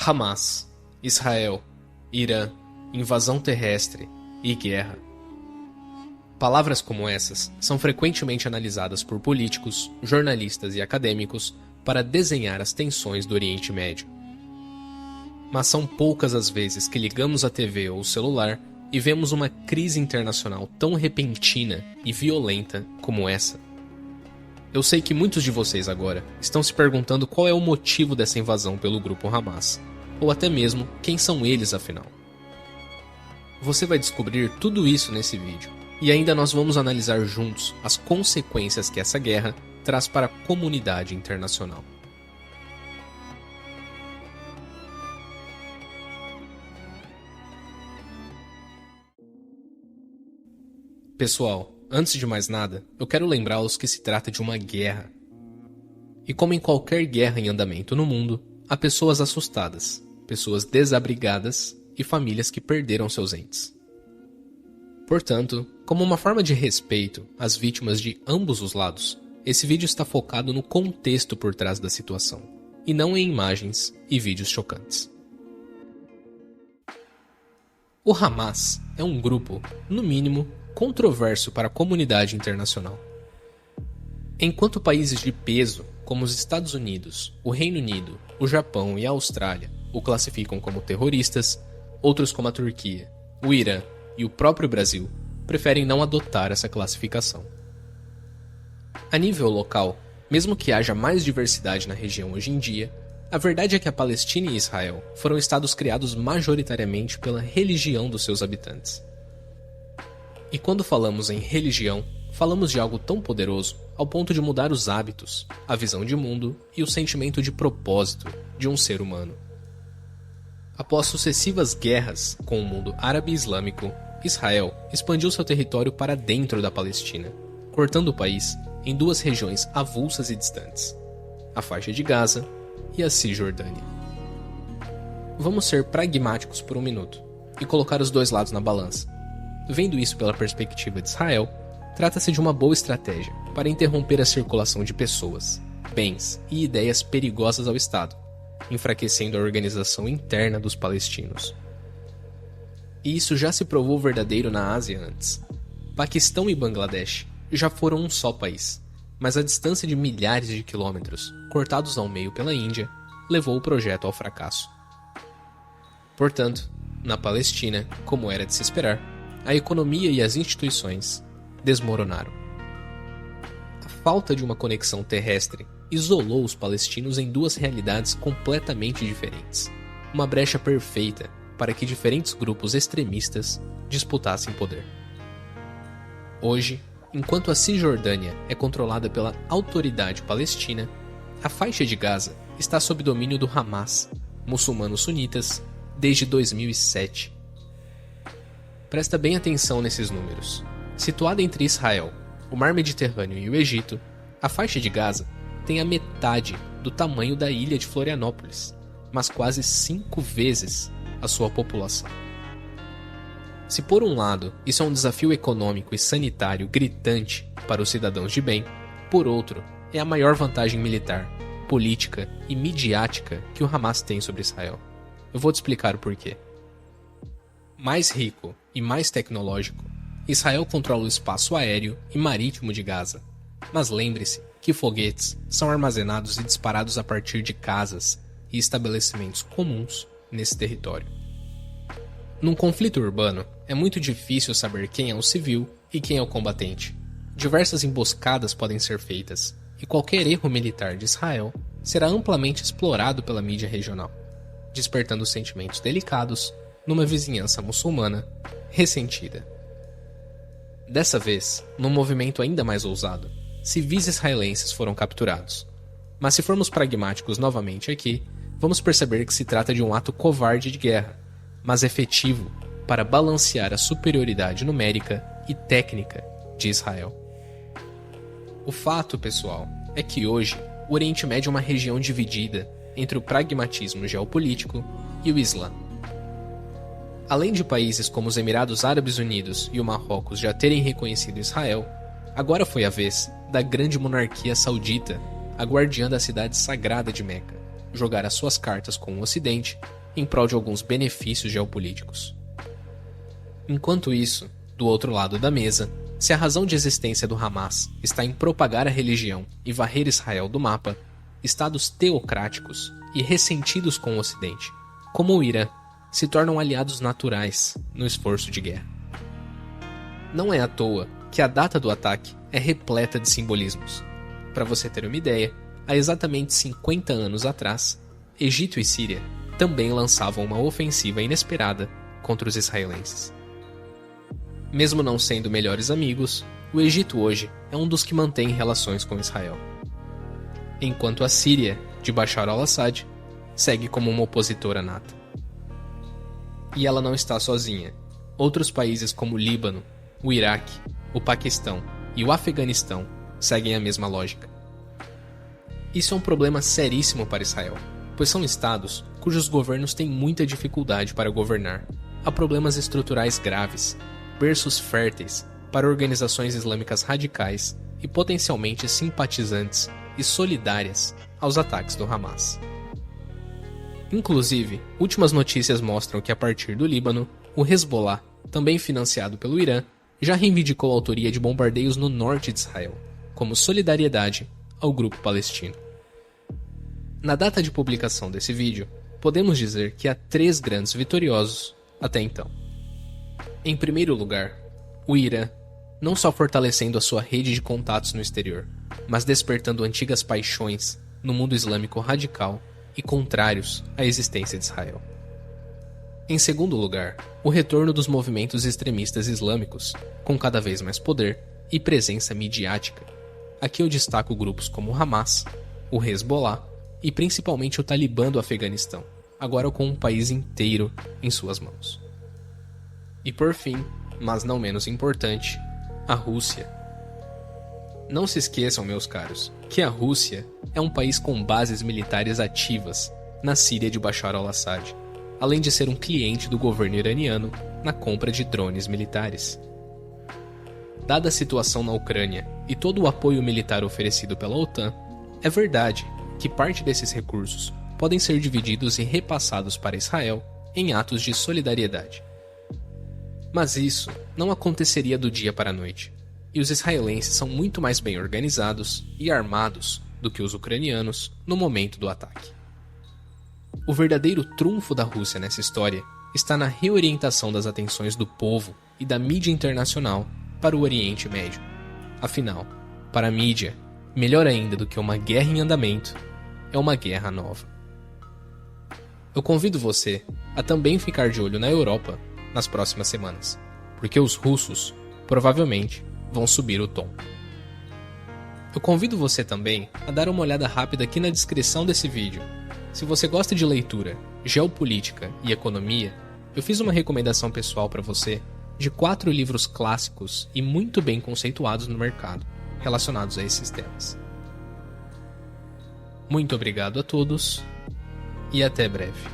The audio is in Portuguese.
Hamas, Israel, Irã, invasão terrestre e guerra. Palavras como essas são frequentemente analisadas por políticos, jornalistas e acadêmicos para desenhar as tensões do Oriente Médio. Mas são poucas as vezes que ligamos a TV ou o celular e vemos uma crise internacional tão repentina e violenta como essa. Eu sei que muitos de vocês agora estão se perguntando qual é o motivo dessa invasão pelo grupo Hamas, ou até mesmo quem são eles afinal. Você vai descobrir tudo isso nesse vídeo, e ainda nós vamos analisar juntos as consequências que essa guerra traz para a comunidade internacional. Pessoal, antes de mais nada, eu quero lembrá-los que se trata de uma guerra. E como em qualquer guerra em andamento no mundo, há pessoas assustadas, pessoas desabrigadas e famílias que perderam seus entes. Portanto, como uma forma de respeito às vítimas de ambos os lados, esse vídeo está focado no contexto por trás da situação, e não em imagens e vídeos chocantes. O Hamas é um grupo, no mínimo, controverso para a comunidade internacional. Enquanto países de peso, como os Estados Unidos, o Reino Unido, o Japão e a Austrália, o classificam como terroristas, outros como a Turquia, o Irã e o próprio Brasil preferem não adotar essa classificação. A nível local, mesmo que haja mais diversidade na região hoje em dia, a verdade é que a Palestina e Israel foram estados criados majoritariamente pela religião dos seus habitantes. E quando falamos em religião, falamos de algo tão poderoso ao ponto de mudar os hábitos, a visão de mundo e o sentimento de propósito de um ser humano. Após sucessivas guerras com o mundo árabe e islâmico, Israel expandiu seu território para dentro da Palestina, cortando o país em duas regiões avulsas e distantes, a faixa de Gaza e a Cisjordânia. Vamos ser pragmáticos por um minuto e colocar os dois lados na balança. Vendo isso pela perspectiva de Israel, trata-se de uma boa estratégia para interromper a circulação de pessoas, bens e ideias perigosas ao Estado, enfraquecendo a organização interna dos palestinos. E isso já se provou verdadeiro na Ásia antes. Paquistão e Bangladesh já foram um só país, mas a distância de milhares de quilômetros, cortados ao meio pela Índia, levou o projeto ao fracasso. Portanto, na Palestina, como era de se esperar, a economia e as instituições desmoronaram. A falta de uma conexão terrestre isolou os palestinos em duas realidades completamente diferentes, uma brecha perfeita para que diferentes grupos extremistas disputassem poder. Hoje, enquanto a Cisjordânia é controlada pela Autoridade Palestina, a faixa de Gaza está sob domínio do Hamas, muçulmanos sunitas, desde 2007. Presta bem atenção nesses números. Situada entre Israel, o Mar Mediterrâneo e o Egito, a faixa de Gaza tem a metade do tamanho da ilha de Florianópolis, mas quase 5 vezes a sua população. Se por um lado isso é um desafio econômico e sanitário gritante para os cidadãos de bem, por outro é a maior vantagem militar, política e midiática que o Hamas tem sobre Israel. Eu vou te explicar o porquê. Mais rico e mais tecnológico, Israel controla o espaço aéreo e marítimo de Gaza. Mas lembre-se que foguetes são armazenados e disparados a partir de casas e estabelecimentos comuns nesse território. Num conflito urbano, é muito difícil saber quem é o civil e quem é o combatente. Diversas emboscadas podem ser feitas, e qualquer erro militar de Israel será amplamente explorado pela mídia regional, despertando sentimentos delicados numa vizinhança muçulmana ressentida. Dessa vez, num movimento ainda mais ousado, civis israelenses foram capturados. Mas se formos pragmáticos novamente aqui, vamos perceber que se trata de um ato covarde de guerra, mas efetivo para balancear a superioridade numérica e técnica de Israel. O fato, pessoal, é que hoje o Oriente Médio é uma região dividida entre o pragmatismo geopolítico e o Islã. Além de países como os Emirados Árabes Unidos e o Marrocos já terem reconhecido Israel, agora foi a vez da grande monarquia saudita, a guardiã da cidade sagrada de Meca, jogar as suas cartas com o Ocidente em prol de alguns benefícios geopolíticos. Enquanto isso, do outro lado da mesa, se a razão de existência do Hamas está em propagar a religião e varrer Israel do mapa, estados teocráticos e ressentidos com o Ocidente, como o Irã, se tornam aliados naturais no esforço de guerra. Não é à toa que a data do ataque é repleta de simbolismos. Para você ter uma ideia, há exatamente 50 anos atrás, Egito e Síria também lançavam uma ofensiva inesperada contra os israelenses. Mesmo não sendo melhores amigos, o Egito hoje é um dos que mantém relações com Israel. Enquanto a Síria, de Bashar al-Assad, segue como uma opositora nata. E ela não está sozinha. Outros países como o Líbano, o Iraque, o Paquistão e o Afeganistão seguem a mesma lógica. Isso é um problema seríssimo para Israel, pois são estados cujos governos têm muita dificuldade para governar. Há problemas estruturais graves, berços férteis para organizações islâmicas radicais e potencialmente simpatizantes e solidárias aos ataques do Hamas. Inclusive, últimas notícias mostram que a partir do Líbano, o Hezbollah, também financiado pelo Irã, já reivindicou a autoria de bombardeios no norte de Israel, como solidariedade ao grupo palestino. Na data de publicação desse vídeo, podemos dizer que há 3 grandes vitoriosos até então. Em primeiro lugar, o Irã, não só fortalecendo a sua rede de contatos no exterior, mas despertando antigas paixões no mundo islâmico radical e contrários à existência de Israel. Em segundo lugar, o retorno dos movimentos extremistas islâmicos, com cada vez mais poder e presença midiática. Aqui eu destaco grupos como o Hamas, o Hezbollah e principalmente o Talibã do Afeganistão, agora com um país inteiro em suas mãos. E por fim, mas não menos importante, a Rússia. Não se esqueçam, meus caros, que a Rússia é um país com bases militares ativas na Síria de Bashar al-Assad, além de ser um cliente do governo iraniano na compra de drones militares. Dada a situação na Ucrânia e todo o apoio militar oferecido pela OTAN, é verdade que parte desses recursos podem ser divididos e repassados para Israel em atos de solidariedade. Mas isso não aconteceria do dia para a noite, e os israelenses são muito mais bem organizados e armados do que os ucranianos no momento do ataque. O verdadeiro trunfo da Rússia nessa história está na reorientação das atenções do povo e da mídia internacional para o Oriente Médio. Afinal, para a mídia, melhor ainda do que uma guerra em andamento, é uma guerra nova. Eu convido você a também ficar de olho na Europa nas próximas semanas, porque os russos provavelmente vão subir o tom. Eu convido você também a dar uma olhada rápida aqui na descrição desse vídeo. Se você gosta de leitura, geopolítica e economia, eu fiz uma recomendação pessoal para você de 4 livros clássicos e muito bem conceituados no mercado, relacionados a esses temas. Muito obrigado a todos e até breve.